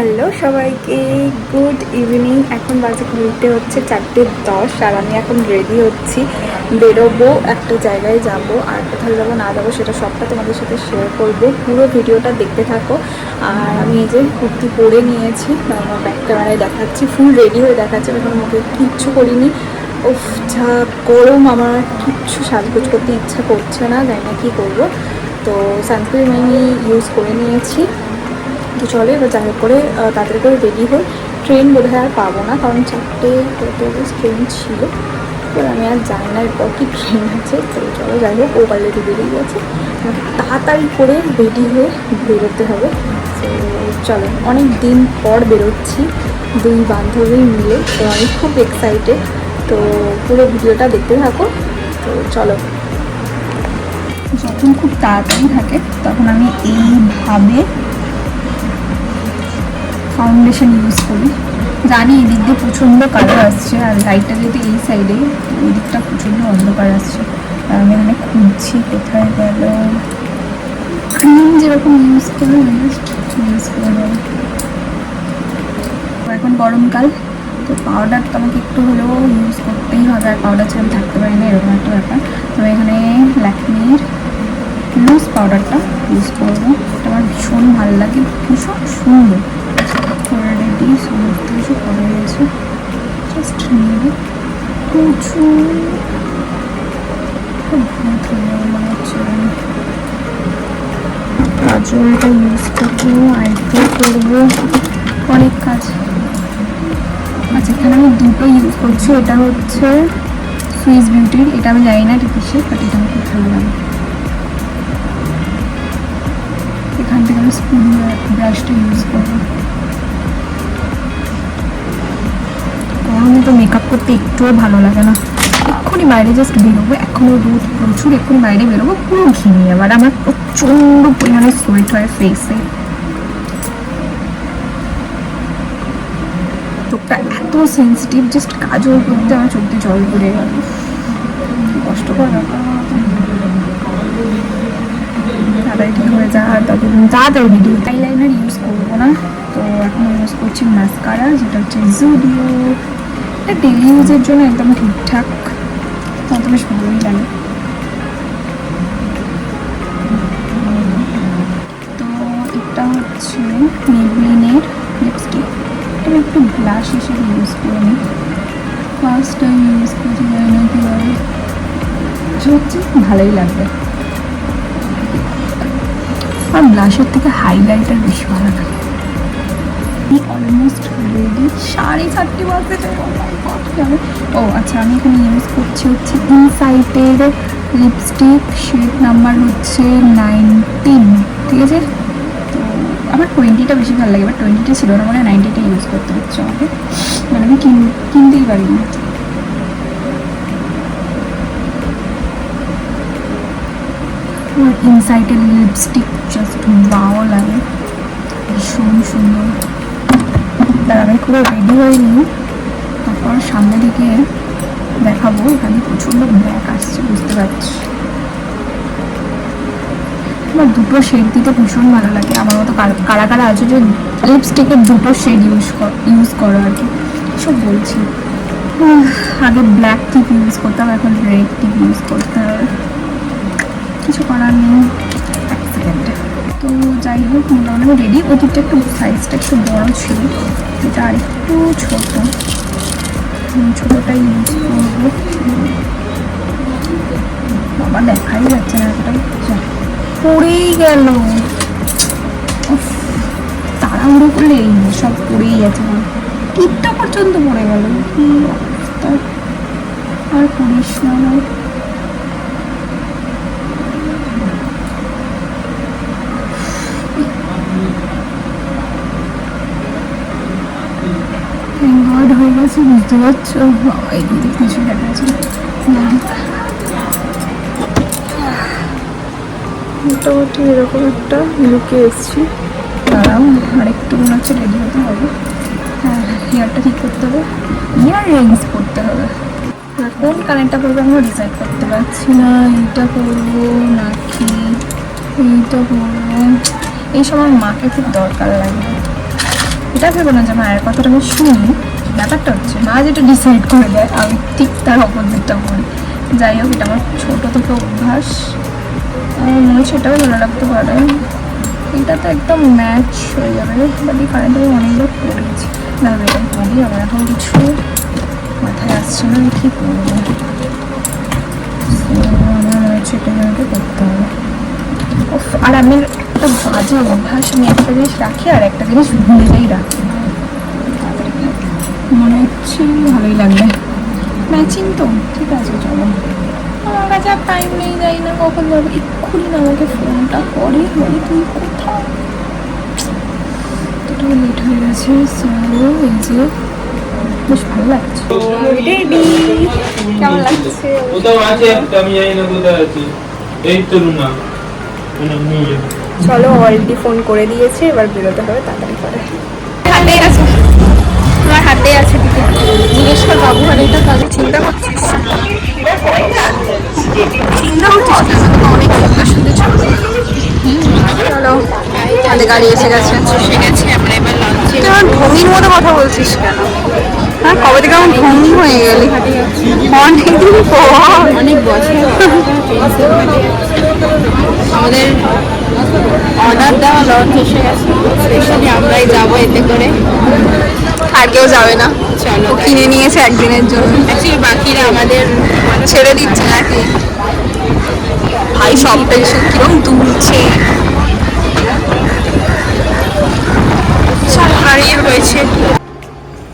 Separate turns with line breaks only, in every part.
Hello সবাইকে, good evening. এখন বাজে ঘুরতে হচ্ছে 4:10 আর আমি এখন রেডি হচ্ছি, বেরোবো, একটা জায়গায় যাব। আর কোথায় যাবো না যাবো সেটা সবটা তোমাদের সাথে শেয়ার করবো। পুরো ভিডিওটা দেখতে থাকো। আর আমি এই যে কুর্তি পরে নিয়েছি, আমার ব্যাক ক্যামেরায় দেখাচ্ছি, ফুল রেডি হয়ে দেখাচ্ছি। এখন মুখে কিচ্ছু করিনি। উফ, যা গরম, আমার কিচ্ছু সাজগোজ করতে ইচ্ছা করছে না, জানি না কী করবো। তো সানস্ক্রিন আমি ইউজ করে নিয়েছি। তো চলো এবার যাই হোক করে তাড়াতাড়ি করে রেডি হই। ট্রেন বোধহয় আর পাবো না, কারণ 4:00 ট্রেন ছিল। এবার আমি আর জানি না এরপর কি ট্রেন আছে। তো চলো যাই হোক, ও অলরেডি বেরিয়ে গেছে, আমাকে তাড়াতাড়ি করে রেডি হয়ে বেরোতে হবে। তো চলো, অনেক দিন পর বেরোচ্ছি দুই বান্ধবী মিলে, তো আমি খুব এক্সাইটেড। তো পুরো ভিডিওটা দেখতে থাকো। তো চলো। যখন খুব তাড়াতাড়ি থাকে তখন আমি এইভাবে ফাউন্ডেশন ইউজ করি। জানি এই দিক দিয়ে প্রচণ্ড কালার আসছে, আর লাইটটা যেহেতু এই সাইডে, ওই দিকটা প্রচণ্ড অন্ধকার আসছে। আর আমি এখানে খুঁজছি কোথায় গেল। ক্রিম যেরকম ইউজ করে ইউজ করে দেবো। এখন গরমকাল, তো পাউডার তো আমাকে একটু হলেও ইউজ করতেই হবে, আর পাউডার ছাড়া আমি থাকতে পারি না, এরকম একটা ব্যাপার। তো এখানে ল্যাকমির লুজ পাউডারটা ইউজ করবো। এটা আমার ভীষণ ভালো লাগে, ভীষণ সুন্দর। অলরেডি সমস্ত কিছু করে রয়েছে, জাস্ট নেবে প্রচুর ভূত হয়ে মনে হচ্ছে। কাজলটা ইউজ করবো, আইব্রো করবো, অনেক কাজ। আচ্ছা, এখানে আমি দুটো ইউজ করছি। এটা হচ্ছে সুইস বিউটির, এটা আমি জানি না এটা কিসের, বাট এটা আমার খুব ভালো লাগে। এখান থেকে আমি স্পুন ব্রাশটা ইউজ করবো। গরমে তো মেকআপ করতে একটুও ভালো লাগে না। এক্ষুনি বাইরে জাস্ট বেরোবো, এখনও রোদ প্রচুর, এক্ষুনি বাইরে বেরোবো পুরো ঘিমিয়ে। আবার আমার প্রচণ্ড পরিমাণে সোয়েট হয় ফেসে। চোখটা এত সেন্সিটিভ, জাস্ট কাজল করতে আমার চোখে জল পড়ে গেল। কষ্টকর ব্যাপার। তাড়াতাড়ি ঠিক হয়ে যা, তাড়াতাড়ি ভিডিও। আইলাইনার ইউজ করবো না, তো এখন ইউজ করছি মাস্কারা, যেটা হচ্ছে জুডিও। এটা ডেলি ইউজের জন্য একদম ঠিকঠাক, আমার তো বেশ ভালোই লাগে। তো এটা হচ্ছে মেবলিনের লিপস্টিক, এটা একটু ব্লাশ হিসেবে ইউজ করে নিই। ফার্স্ট টাইম ইউজ করতে যায় না কীভাবে, হচ্ছে ভালোই লাগবে। আর ব্লাশের থেকে হাইলাইটার বেশি ভালো লাগে। অলমোস্ট রেডি, 4:30 বাজতে চাই। ও আচ্ছা, আমি এখানে ইউজ করছি হচ্ছে ইনসাইটের লিপস্টিক, শেড নাম্বার হচ্ছে 19, ঠিক আছে। তো আমার 20টা বেশি ভালো লাগে, এবার 20টা ছিল না, মানে 90টা ইউজ করতে হচ্ছে আমাকে, মানে আমি কিনতেই পারি না। আমার ইনসাইটের লিপস্টিক জাস্ট ভালো লাগে, ভীষণ সুন্দর। তার আমি পুরো রেডি হয়ে নিই, তারপর সামনে দিকে দেখাবো। এখানে প্রচণ্ড ব্ল্যাক আসছে, বুঝতে পারছি। আমার দুটো শেড দিতে ভীষণ ভালো লাগে। আমার মতো কারা কারা আছে যে লিপস্টিকের দুটো শেড ইউজ করো আর কি, সব বলছি। আগে ব্ল্যাক টিপ ইউজ করতাম, এখন রেড টিপ ইউজ করতে হবে, কিছু করার নেই। এক সেকেন্ডে। তো যাই হোক, মোটামুটি আমি রেডি। ওদিকটা একটু সাইজটা একটু বড় ছিল, এটা আর একটু ছোটো, ছোটোটা ইউজ করবো। বাবা দেখাই যাচ্ছে না, এতটাই পড়েই গেল। তাড়াহুড়ো করলে এই সব পড়েই গেছে, টিপটা পর্যন্ত পড়ে গেল। কি অবস্থা, আর করিস না ভাই। গার্ড হয়ে গেছে, বুঝতে পারছো। এইদিকে কিছু দেখা যাচ্ছে মোটামুটি এরকম একটা লুকে এসেছি। দাঁড়াও, আরেকটু মনে হচ্ছে রেডি হতে হবে। হ্যাঁ, হেয়ারটা ঠিক করতে হবে, ইয়ার রিংস করতে হবে। কোন কানেরটা করবো আমরা ডিসাইড করতে পারছি না। এইটা করবো নাকি এইটা করবো, এই সময় মাকে খুব দরকার লাগে। এটা ভেবো না যে মায়ের কথাটা আমি শুনি, ব্যাপারটা হচ্ছে মা যেটা ডিসাইড করে দেয় আমি ঠিক তার অপোজিটটা করি। যাই হোক, এটা আমার ছোটো থেকে অভ্যাস, আমার মনে হচ্ছে এটাও ভালো লাগতে পারে। এটা তো একদম ম্যাচ হয়ে যাবে, বাট এই কারেন্ট আমি অনেকবার পড়েছি। না এটাই পড়ি, আমার এখন কিছু মাথায় আসছে না আমি কী করবো। আমার মনে হচ্ছে এটা আমাকে করতে হবে। আর আমি একটা বাজে অভ্যাস, আমি একটা জিনিস রাখি আর একটা জিনিস ভুলেই রাখি। মনে হচ্ছে ভালোই লাগবে, ম্যাচিং তো ঠিক আছে। চলো, আমার কাছে আর টাইম নেই, যাই না কখন যাবো। এক্ষুনি না আমাকে ফোনটা করে বলে তুই কোথাও, এতটা লেট হয়ে গেছে। এই যে বেশ ভালো লাগছে। কেমন লাগছে? চলো, অলরেডি ফোন করে দিয়েছে, এবার বেরোতে হবে তাড়াতাড়ি করে। হাতে আছে, তোমার হাতে আছে টিকিট। জিজ্ঞেস কর বাবু, আর এটা কাজে চিন্তা করছিস? চিন্তা করছিস না? অনেক সুন্দর সুন্দর ছবি। চলো, আমাদের গাড়ি এসে গেছে। এবার ঢঙির মতো কথা বলছিস কেন? হ্যাঁ, কবে থেকে আমার ঢঙি হয়ে গেলি? অনেকদিন পর, অনেক বছর। আমাদের অর্ডার দেওয়া লঞ্চ এসে গেছে, স্পেশালি আমরাই যাবো এতে করে, আর কেউ যাবে না। চলো, কিনে নিয়েছে একদিনের জন্য, অ্যাকচুয়ালি বাকিরা আমাদের ছেড়ে দিচ্ছে নাকি। ভাই সব টেনশন কিরম দুলছে, সব হারিয়ে রয়েছে।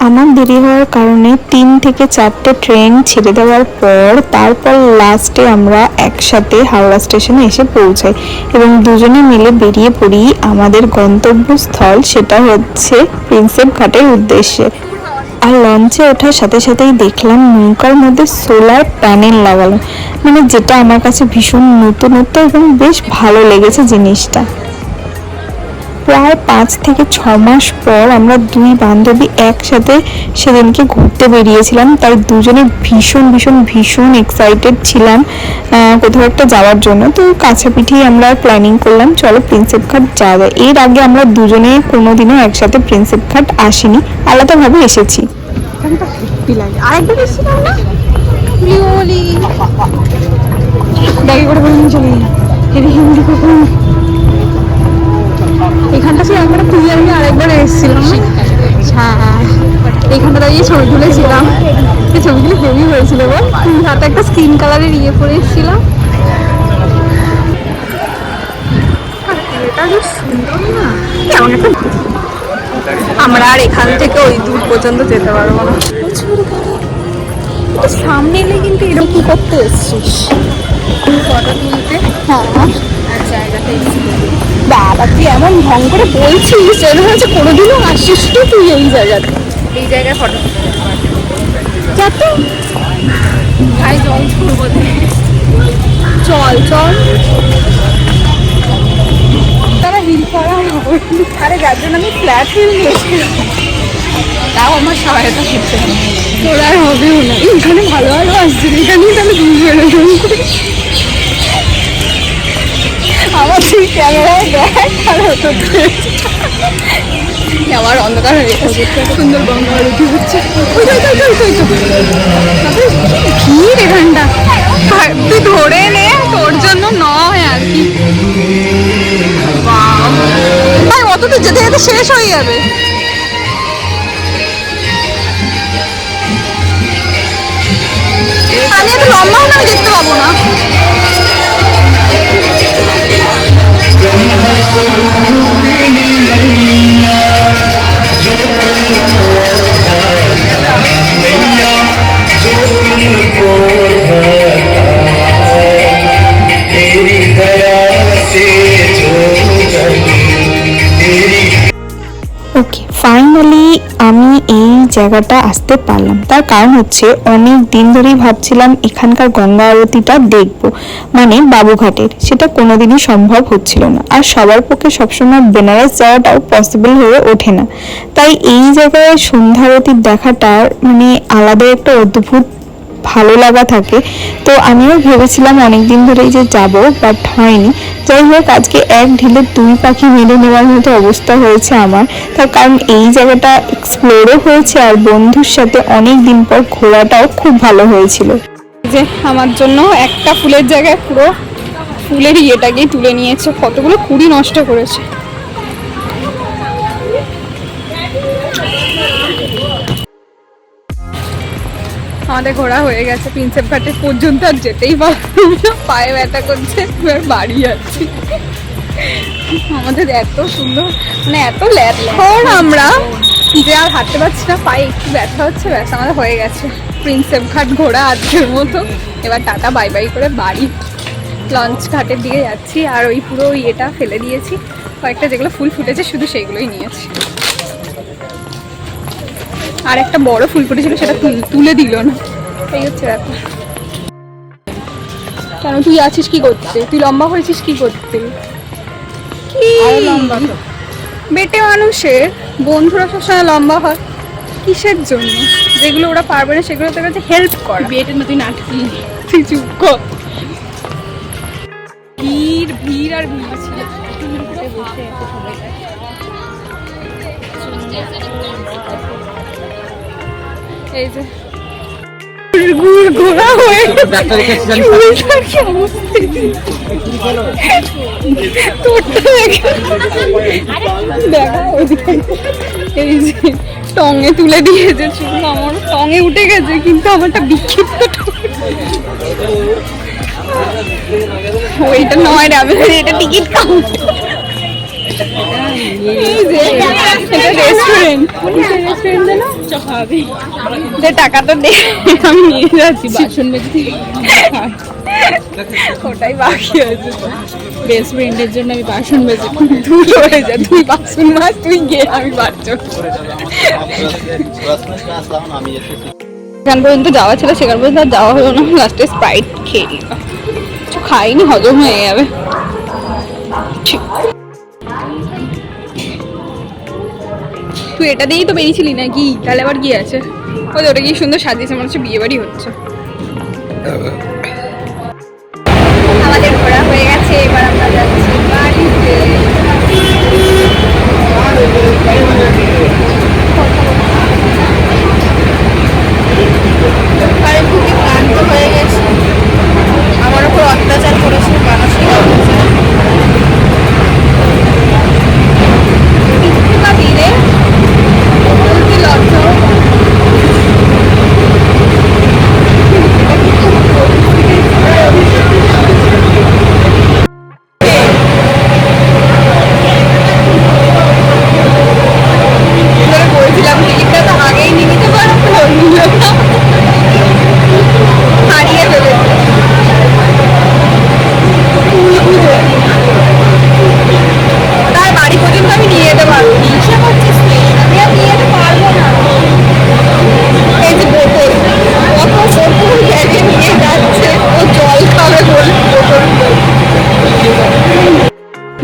আমার দেরি হওয়ার কারণে 3 থেকে 4টে ট্রেন ছেড়ে দেওয়ার পর তারপর লাস্টে আমরা একসাথে হাওড়া স্টেশনে এসে পৌঁছাই এবং দুজনে মিলে বেরিয়ে পড়ি আমাদের গন্তব্যস্থল, সেটা হচ্ছে প্রিন্সেপ ঘাটের উদ্দেশ্যে। আর লঞ্চে ওঠার সাথে সাথেই দেখলাম নৌকার মধ্যে সোলার প্যানেল লাগানো, মানে যেটা আমার কাছে ভীষণ নতুনত্ব এবং বেশ ভালো লেগেছে জিনিসটা। প্রায় 5 থেকে 6 মাস পর আমরা দুই বান্ধবী একসাথে সেদিনকে ঘুরতে বেরিয়েছিলাম, তাই দুজনে ভীষণ ভীষণ ভীষণ এক্সাইটেড ছিলাম কোথাও একটা যাওয়ার জন্য। তো কাছাপিঠি আমরা প্ল্যানিং করলাম চলো প্রিন্সেপ ঘাট যাওয়া যায়। এর আগে আমরা দুজনে কোনোদিনও একসাথে প্রিন্সেপ ঘাট আসিনি, আলাদাভাবে এসেছি।
আরেকবার এসেছিলাম না, ব্যাগে করে বলে নিয়ে চলে হিন্দি কখন এখানটা ছিল একবার খুঁজে, আমি আরেকবার এসেছিলাম। হ্যাঁ, এইখানটা দাঁড়িয়ে ছবি তুলেছিলাম, সেই ছবিগুলো হেভি হয়েছিল। হাতে একটা স্কিন কালারের ইয়ে পরে এসেছিলাম। এটা বেশ সুন্দর না, কেমন একটা। আমরা আর এখান থেকে ওই দূর পর্যন্ত যেতে পারবো না। সামনে এলে কিন্তু এরকম কি করতে এসছিস? ফটো তুলতে। হ্যাঁ, আর জায়গাটা বাবা তুই এমন ঢং করে বলছিস যেন হচ্ছে কোনোদিনও আসিস তো তুই এই জায়গাতে। এই জায়গায় ফটো যত ভাই জল ছড়বো, চল চল। তারা হিল করা হবে, আরে যার জন্য আমি ফ্ল্যাট হিল নিয়েছিলাম, তাও আমার সহায়তা করতে হবে। তোর আর হবেও না, এখানে ভালো ভালো আসছে, এখানেই তাহলে দুই বেরোয়। আমার তুই ক্যামেরায় দেখ আর হতো, আমার অন্ধকার হয়ে গেছে। সুন্দর গঙ্গা আরতি হচ্ছে, ভিড় এখানটা, তুই ধরে নে, তোর জন্য নয় আর কি। ভাই অত তো যেতে যেতে শেষ হয়ে যাবে। আমি এত লম্বা হলে আমি দেখতে পাবো না।
ওকে, ফাইনালি আমি এই জায়গাটা আসতে পারলাম। তার কারণ হচ্ছে অনেক দিন ধরেই ভাবছিলাম এখানকার গঙ্গা আরতিটা দেখবো, মানে বাবুঘাটের, সেটা কোনোদিনই সম্ভব হচ্ছিল না। আর সবার পক্ষে সবসময় বেনারস যাওয়াটাও পসিবল হয়ে ওঠে না, তাই এই জায়গায় সন্ধ্যা আরতি দেখাটার মানে আলাদা একটা অদ্ভুত ভালো লাগা থাকে। তো আমিও ভেবেছিলাম অনেক দিন ধরেই যে যাব, বাট হয়নি। যাই হোক, আজকে এক ঢিলে দুই পাখি মেরে নেওয়ার মতো অবস্থা হয়েছে আমার। তার কারণ এই জায়গাটা এক্সপ্লোরও হয়েছে আর বন্ধুর সাথে অনেক দিন পর ঘোরাটাও খুব ভালো হয়েছিল।
যে আমার জন্য একটা ফুলের জায়গায় পুরো ফুলের ইয়েটাকেই তুলে নিয়েছে, কতগুলো কুড়ি নষ্ট করেছে। আমাদের ঘোরা হয়ে গেছে, প্রিন্সেপ ঘাটে পর্যন্ত আর যেতেই পারবো না, পায়ে ব্যথা করছে, এবার বাড়ি যাচ্ছি। আমাদের এত সুন্দর, মানে এত ল্যাথর আমরা যে আর হাঁটতে পারছি না, পায়ে একটু ব্যথা হচ্ছে, ব্যাস আমাদের হয়ে গেছে প্রিন্সেপ ঘাট ঘোরা আজকের মতো। এবার টাটা বাই বাই করে বাড়ি লঞ্চ ঘাটের দিকে যাচ্ছি। আর ওই পুরো ইয়েটা ফেলে দিয়েছি, কয়েকটা যেগুলো ফুল ফুটেছে শুধু সেইগুলোই নিয়েছি। আর একটা বড় ফুল ফুটেছিল সেটা তুলে দিল না, এই হচ্ছে ব্যাপার। কেন তুই আছিস কি করতে? তুই লম্বা হয়েছিস কি করতে? কি লম্বা বেটে মানুষের বন্ধুরা সবসময় লম্বা হয় কিসের জন্য? যেগুলো ওরা পারবে না সেগুলো তোর কাছে হেল্প কর। বেটে না, তুই নাটকি, তুই চুপ কর। ভিড় ভিড় আর ভিড় ছিল, বসে আছে সবাই। এই যে ঘোরা হয়ে এই যে টঙে তুলে দিয়েছে চুল, আমার টঙে উঠে গেছে কিন্তু আমারটা বিক্ষিপ্ত। ওইটা নয় রে, আমি এটা টিকিট কাউন্টার। টাকাটা দে, আমি নিয়ে যাচ্ছি বাসন মেজে। ওটাই বাকি আছে, বেস্ট ফ্রেন্ডের জন্য আমি বাসন মেজে। তুই হয়ে যা, তুই বাসন মাছ, তুই গে, আমি বাচ্চা। সেখান পর্যন্ত যাওয়া ছিল, সেখান পর্যন্ত আর যাওয়া হলো না। লাস্টে স্প্রাইট খেয়ে নিলাম, কিছু খাইনি, হজম হয়ে যাবে। তুই এটা দিয়েই তো বেরিয়েছিলি নাকি? তাহলে আবার কি আছে? ওই ওটা কি সুন্দর সাজিয়েছে, মনে হচ্ছে বিয়ে বাড়ি হচ্ছে। আমাদের ঘোরা হয়ে গেছে, এবার আমরা যাচ্ছি বাড়িতে। খুবই ক্লান্ত হয়ে গেছে, আমার উপর অত্যাচার করেছে, মানসিক অত্যাচার।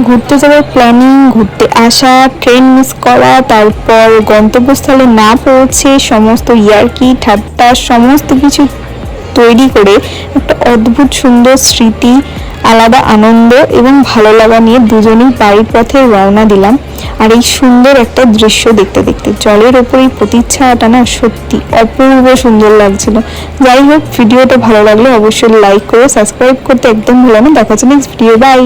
ঘুরতে যাওয়ার প্ল্যানিং, ঘুরতে আসা, ট্রেন মিস করা, তারপর গন্তব্যস্থলে না পৌঁছে সমস্ত ইয়ার্কি ঠাট্টা সমস্ত কিছু তৈরি করে একটা অদ্ভুত সুন্দর স্মৃতি, আলাদা আনন্দ এবং ভালো লাগা নিয়ে দুজনেই বাড়ির পথে রওনা দিলাম। আর এই সুন্দর একটা দৃশ্য দেখতে দেখতে জলের ওপরে প্রতিচ্ছায়াটা না সত্যি অপূর্ব সুন্দর লাগছিল। যাই হোক, ভিডিওটা ভালো লাগলে অবশ্যই লাইক করে সাবস্ক্রাইব করতে একদম ভুলো না। দেখা হচ্ছে নেক্সট ভিডিও, বাই।